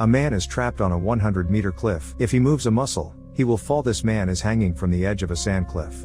A man is trapped on a 100-meter cliff. If he moves a muscle, he will fall. This man is hanging from the edge of a sand cliff.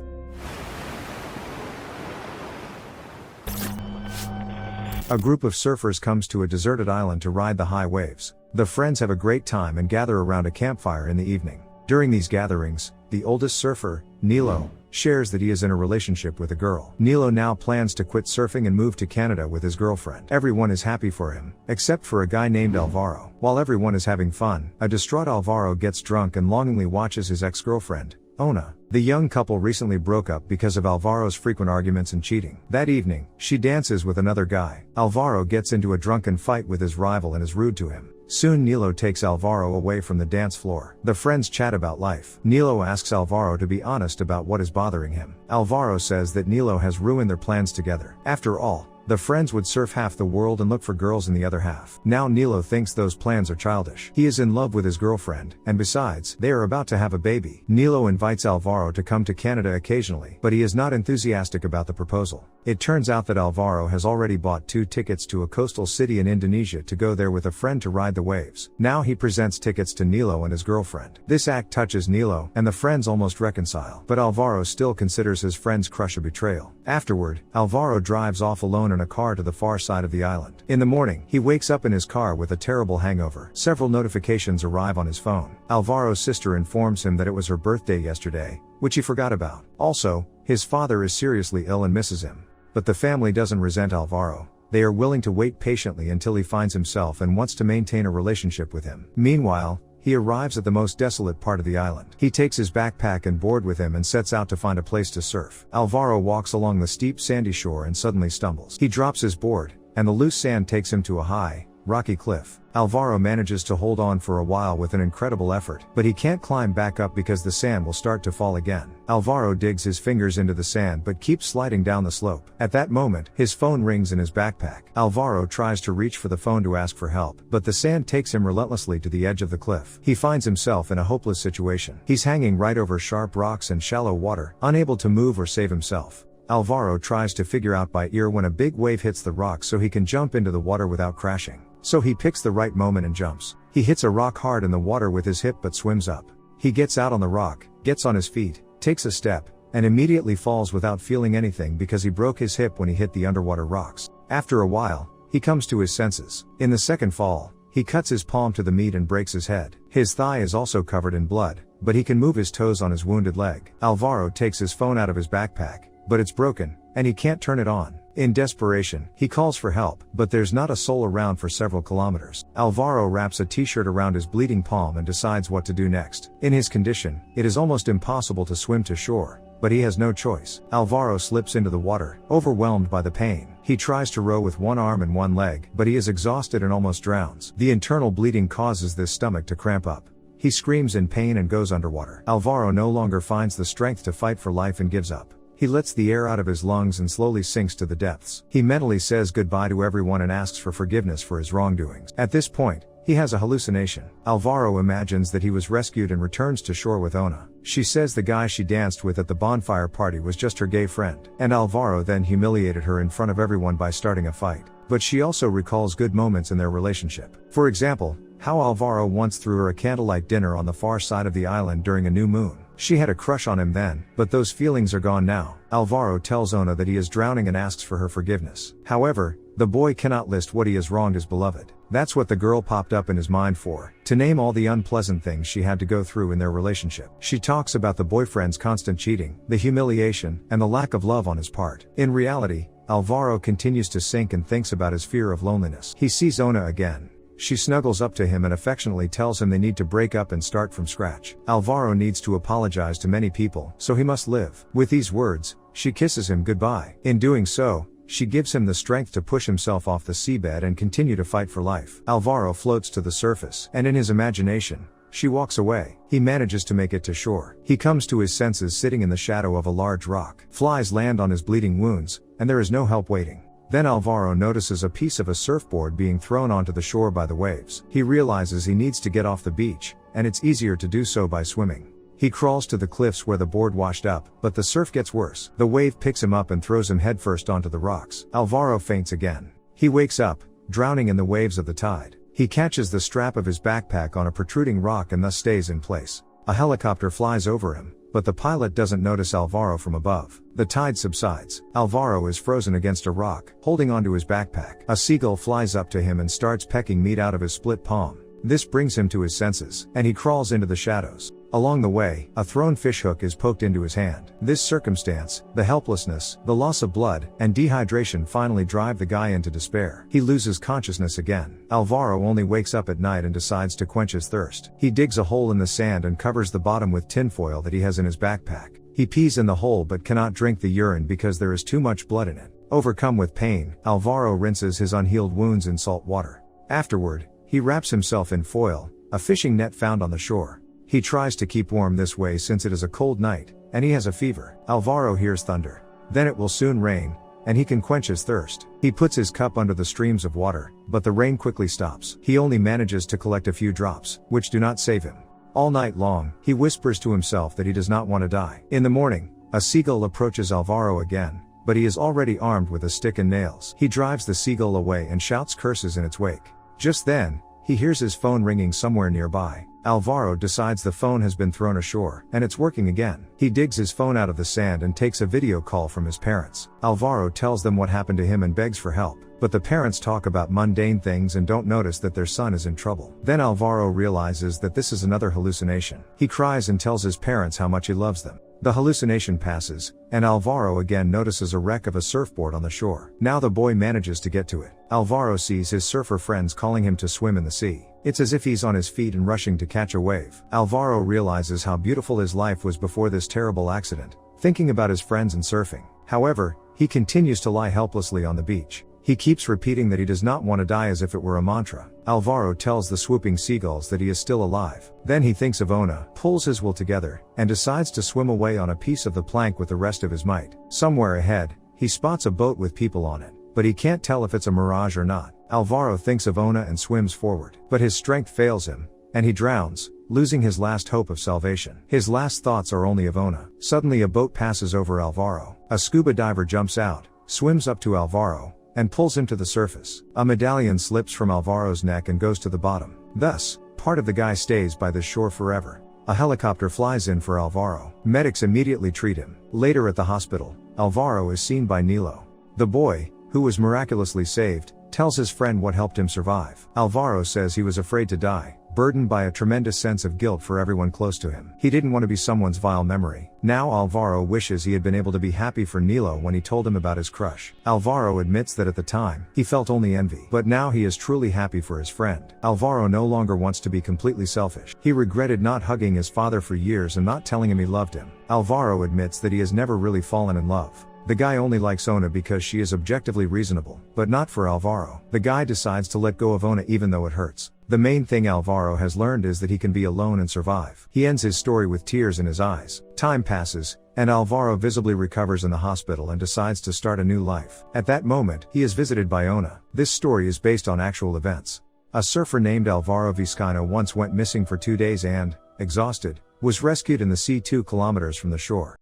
A group of surfers comes to a deserted island to ride the high waves. The friends have a great time and gather around a campfire in the evening. During these gatherings, the oldest surfer, Nilo, shares that he is in a relationship with a girl. Nilo now plans to quit surfing and move to Canada with his girlfriend. Everyone is happy for him, except for a guy named Alvaro. While everyone is having fun, a distraught Alvaro gets drunk and longingly watches his ex-girlfriend, Ona. The young couple recently broke up because of Alvaro's frequent arguments and cheating. That evening, she dances with another guy. Alvaro gets into a drunken fight with his rival and is rude to him. Soon Nilo takes Alvaro away from the dance floor. The friends chat about life. Nilo asks Alvaro to be honest about what is bothering him. Alvaro says that Nilo has ruined their plans together. After all, the friends would surf half the world and look for girls in the other half. Now Nilo thinks those plans are childish. He is in love with his girlfriend, and besides, they are about to have a baby. Nilo invites Alvaro to come to Canada occasionally, but he is not enthusiastic about the proposal. It turns out that Alvaro has already bought 2 tickets to a coastal city in Indonesia to go there with a friend to ride the waves. Now he presents tickets to Nilo and his girlfriend. This act touches Nilo, and the friends almost reconcile. But Alvaro still considers his friend's crush a betrayal. Afterward, Alvaro drives off alone in a car to the far side of the island. In the morning, he wakes up in his car with a terrible hangover. Several notifications arrive on his phone. Alvaro's sister informs him that it was her birthday yesterday, which he forgot about. Also, his father is seriously ill and misses him. But the family doesn't resent Alvaro. They are willing to wait patiently until he finds himself and wants to maintain a relationship with him. Meanwhile, he arrives at the most desolate part of the island. He takes his backpack and board with him and sets out to find a place to surf. Alvaro walks along the steep sandy shore and suddenly stumbles. He drops his board, and the loose sand takes him to a high, rocky cliff. Alvaro manages to hold on for a while with an incredible effort, but he can't climb back up because the sand will start to fall again. Alvaro digs his fingers into the sand but keeps sliding down the slope. At that moment, his phone rings in his backpack. Alvaro tries to reach for the phone to ask for help, but the sand takes him relentlessly to the edge of the cliff. He finds himself in a hopeless situation. He's hanging right over sharp rocks and shallow water, unable to move or save himself. Alvaro tries to figure out by ear when a big wave hits the rock so he can jump into the water without crashing. So he picks the right moment and jumps. He hits a rock hard in the water with his hip but swims up. He gets out on the rock, gets on his feet, takes a step, and immediately falls without feeling anything because he broke his hip when he hit the underwater rocks. After a while, he comes to his senses. In the second fall, he cuts his palm to the meat and breaks his head. His thigh is also covered in blood, but he can move his toes on his wounded leg. Alvaro takes his phone out of his backpack, but it's broken, and he can't turn it on. In desperation, he calls for help, but there's not a soul around for several kilometers. Alvaro wraps a t-shirt around his bleeding palm and decides what to do next. In his condition, it is almost impossible to swim to shore, but he has no choice. Alvaro slips into the water, overwhelmed by the pain. He tries to row with one arm and one leg, but he is exhausted and almost drowns. The internal bleeding causes his stomach to cramp up. He screams in pain and goes underwater. Alvaro no longer finds the strength to fight for life and gives up. He lets the air out of his lungs and slowly sinks to the depths. He mentally says goodbye to everyone and asks for forgiveness for his wrongdoings. At this point, he has a hallucination. Alvaro imagines that he was rescued and returns to shore with Ona. She says the guy she danced with at the bonfire party was just her gay friend. And Alvaro then humiliated her in front of everyone by starting a fight. But she also recalls good moments in their relationship. For example, how Alvaro once threw her a candlelight dinner on the far side of the island during a new moon. She had a crush on him then, but those feelings are gone now. Alvaro tells Ona that he is drowning and asks for her forgiveness. However, the boy cannot list what he has wronged his beloved. That's what the girl popped up in his mind for, to name all the unpleasant things she had to go through in their relationship. She talks about the boyfriend's constant cheating, the humiliation, and the lack of love on his part. In reality, Alvaro continues to sink and thinks about his fear of loneliness. He sees Ona again. She snuggles up to him and affectionately tells him they need to break up and start from scratch. Alvaro needs to apologize to many people, so he must live. With these words, she kisses him goodbye. In doing so, she gives him the strength to push himself off the seabed and continue to fight for life. Alvaro floats to the surface, and in his imagination, she walks away. He manages to make it to shore. He comes to his senses sitting in the shadow of a large rock. Flies land on his bleeding wounds, and there is no help waiting. Then Alvaro notices a piece of a surfboard being thrown onto the shore by the waves. He realizes he needs to get off the beach, and it's easier to do so by swimming. He crawls to the cliffs where the board washed up, but the surf gets worse. The wave picks him up and throws him headfirst onto the rocks. Alvaro faints again. He wakes up, drowning in the waves of the tide. He catches the strap of his backpack on a protruding rock and thus stays in place. A helicopter flies over him, but the pilot doesn't notice Alvaro from above. The tide subsides. Alvaro is frozen against a rock, holding onto his backpack. A seagull flies up to him and starts pecking meat out of his split palm. This brings him to his senses, and he crawls into the shadows. Along the way, a thrown fishhook is poked into his hand. This circumstance, the helplessness, the loss of blood, and dehydration finally drive the guy into despair. He loses consciousness again. Alvaro only wakes up at night and decides to quench his thirst. He digs a hole in the sand and covers the bottom with tinfoil that he has in his backpack. He pees in the hole but cannot drink the urine because there is too much blood in it. Overcome with pain, Alvaro rinses his unhealed wounds in salt water. Afterward, he wraps himself in foil, a fishing net found on the shore. He tries to keep warm this way since it is a cold night, and he has a fever. Alvaro hears thunder. Then it will soon rain, and he can quench his thirst. He puts his cup under the streams of water, but the rain quickly stops. He only manages to collect a few drops, which do not save him. All night long, he whispers to himself that he does not want to die. In the morning, a seagull approaches Alvaro again, but he is already armed with a stick and nails. He drives the seagull away and shouts curses in its wake. Just then, he hears his phone ringing somewhere nearby. Alvaro decides the phone has been thrown ashore, and it's working again. He digs his phone out of the sand and takes a video call from his parents. Alvaro tells them what happened to him and begs for help, but the parents talk about mundane things and don't notice that their son is in trouble. Then Alvaro realizes that this is another hallucination. He cries and tells his parents how much he loves them. The hallucination passes, and Alvaro again notices a wreck of a surfboard on the shore. Now the boy manages to get to it. Alvaro sees his surfer friends calling him to swim in the sea. It's as if he's on his feet and rushing to catch a wave. Alvaro realizes how beautiful his life was before this terrible accident, thinking about his friends and surfing. However, he continues to lie helplessly on the beach. He keeps repeating that he does not want to die as if it were a mantra. Alvaro tells the swooping seagulls that he is still alive. Then he thinks of Ona, pulls his will together, and decides to swim away on a piece of the plank with the rest of his might. Somewhere ahead, he spots a boat with people on it, but he can't tell if it's a mirage or not. Alvaro thinks of Ona and swims forward, but his strength fails him, and he drowns, losing his last hope of salvation. His last thoughts are only of Ona. Suddenly a boat passes over Alvaro. A scuba diver jumps out, swims up to Alvaro, and pulls him to the surface. A medallion slips from Alvaro's neck and goes to the bottom. Thus, part of the guy stays by the shore forever. A helicopter flies in for Alvaro. Medics immediately treat him. Later at the hospital, Alvaro is seen by Nilo. The boy, who was miraculously saved, tells his friend what helped him survive. Alvaro says he was afraid to die, burdened by a tremendous sense of guilt for everyone close to him. He didn't want to be someone's vile memory. Now Alvaro wishes he had been able to be happy for Nilo when he told him about his crush. Alvaro admits that at the time, he felt only envy. But now he is truly happy for his friend. Alvaro no longer wants to be completely selfish. He regretted not hugging his father for years and not telling him he loved him. Alvaro admits that he has never really fallen in love. The guy only likes Ona because she is objectively reasonable, but not for Alvaro. The guy decides to let go of Ona even though it hurts. The main thing Alvaro has learned is that he can be alone and survive. He ends his story with tears in his eyes. Time passes, and Alvaro visibly recovers in the hospital and decides to start a new life. At that moment, he is visited by Ona. This story is based on actual events. A surfer named Alvaro Vizcaino once went missing for 2 days and, exhausted, was rescued in the sea 2 kilometers from the shore.